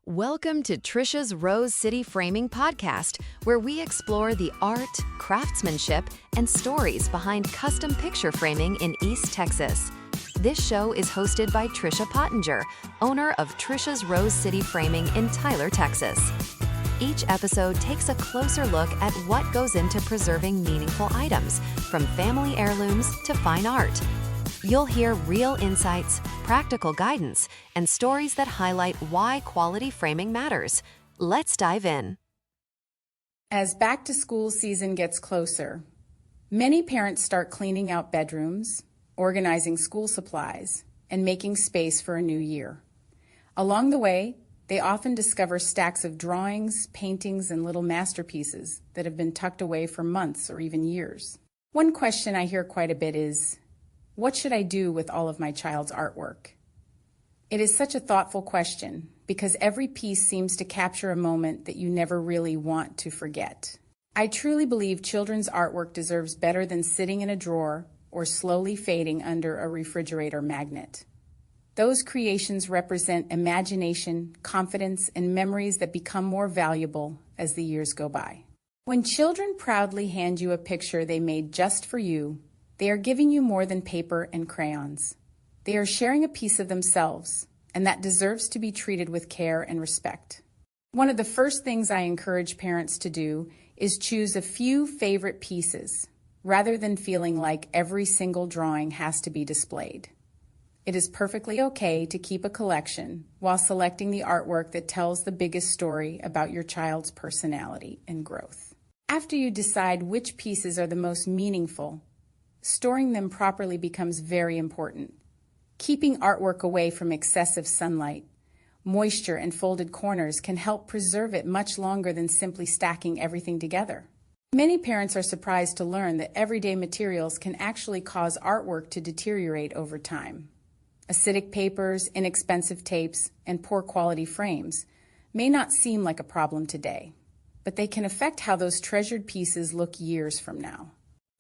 Welcome to Trisha's Rose City Framing Podcast, where we explore the art, craftsmanship, and stories behind custom picture framing in East Texas. This show is hosted by Trisha Pottinger, owner of Trisha's Rose City Framing in Tyler, Texas. Each episode takes a closer look at what goes into preserving meaningful items, from family heirlooms to fine art. You'll hear real insights, practical guidance, and stories that highlight why quality framing matters. Let's dive in. As back-to-school season gets closer, many parents start cleaning out bedrooms, organizing school supplies, and making space for a new year. Along the way, they often discover stacks of drawings, paintings, and little masterpieces that have been tucked away for months or even years. One question I hear quite a bit is, what should I do with all of my child's artwork? It is such a thoughtful question because every piece seems to capture a moment that you never really want to forget. I truly believe children's artwork deserves better than sitting in a drawer or slowly fading under a refrigerator magnet. Those creations represent imagination, confidence, and memories that become more valuable as the years go by. When children proudly hand you a picture they made just for you, they are giving you more than paper and crayons. They are sharing a piece of themselves, and that deserves to be treated with care and respect. One of the first things I encourage parents to do is choose a few favorite pieces, rather than feeling like every single drawing has to be displayed. It is perfectly okay to keep a collection while selecting the artwork that tells the biggest story about your child's personality and growth. After you decide which pieces are the most meaningful, storing them properly becomes very important. Keeping artwork away from excessive sunlight, moisture, and folded corners can help preserve it much longer than simply stacking everything together. Many parents are surprised to learn that everyday materials can actually cause artwork to deteriorate over time. Acidic papers, inexpensive tapes, and poor quality frames may not seem like a problem today, but they can affect how those treasured pieces look years from now.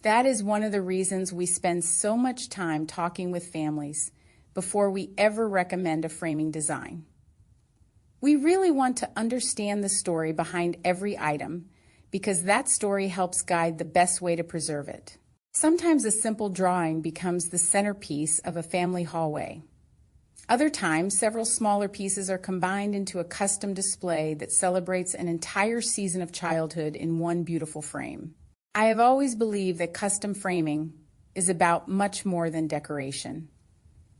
That is one of the reasons we spend so much time talking with families before we ever recommend a framing design. We really want to understand the story behind every item because that story helps guide the best way to preserve it. Sometimes a simple drawing becomes the centerpiece of a family hallway. Other times, several smaller pieces are combined into a custom display that celebrates an entire season of childhood in one beautiful frame. I have always believed that custom framing is about much more than decoration.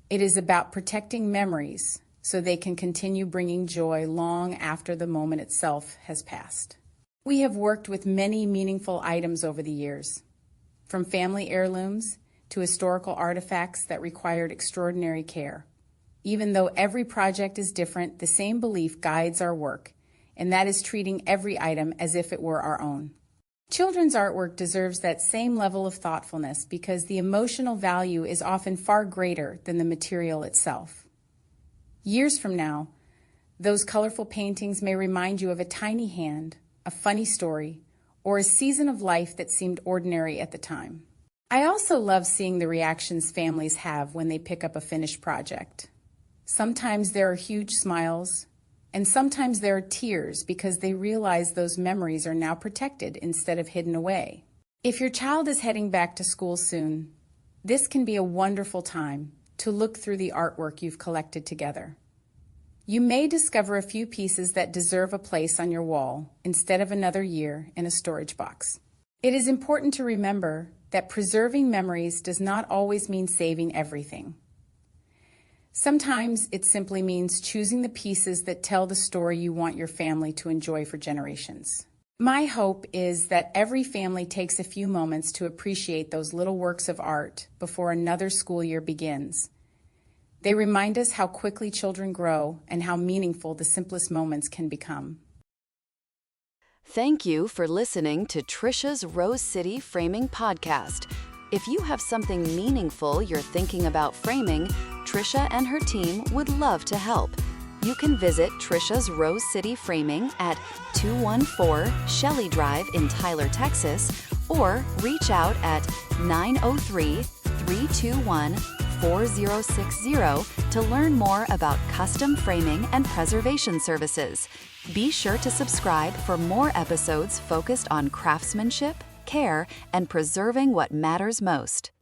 It is about protecting memories so they can continue bringing joy long after the moment itself has passed. We have worked with many meaningful items over the years, from family heirlooms to historical artifacts that required extraordinary care. Even though every project is different, the same belief guides our work, and that is treating every item as if it were our own. Children's artwork deserves that same level of thoughtfulness because the emotional value is often far greater than the material itself. Years from now, those colorful paintings may remind you of a tiny hand, a funny story, or a season of life that seemed ordinary at the time. I also love seeing the reactions families have when they pick up a finished project. Sometimes there are huge smiles, and sometimes there are tears because they realize those memories are now protected instead of hidden away. If your child is heading back to school soon, this can be a wonderful time to look through the artwork you've collected together. You may discover a few pieces that deserve a place on your wall instead of another year in a storage box. It is important to remember that preserving memories does not always mean saving everything. Sometimes it simply means choosing the pieces that tell the story you want your family to enjoy for generations. My hope is that every family takes a few moments to appreciate those little works of art before another school year begins. They remind us how quickly children grow and how meaningful the simplest moments can become. Thank you for listening to Trisha's Rose City Framing Podcast. If you have something meaningful you're thinking about framing, Trisha and her team would love to help. You can visit Trisha's Rose City Framing at 214 Shelley Drive in Tyler, Texas, or reach out at 903-321-4600. 4060 to learn more about custom framing and preservation services. Be sure to subscribe for more episodes focused on craftsmanship, care, and preserving what matters most.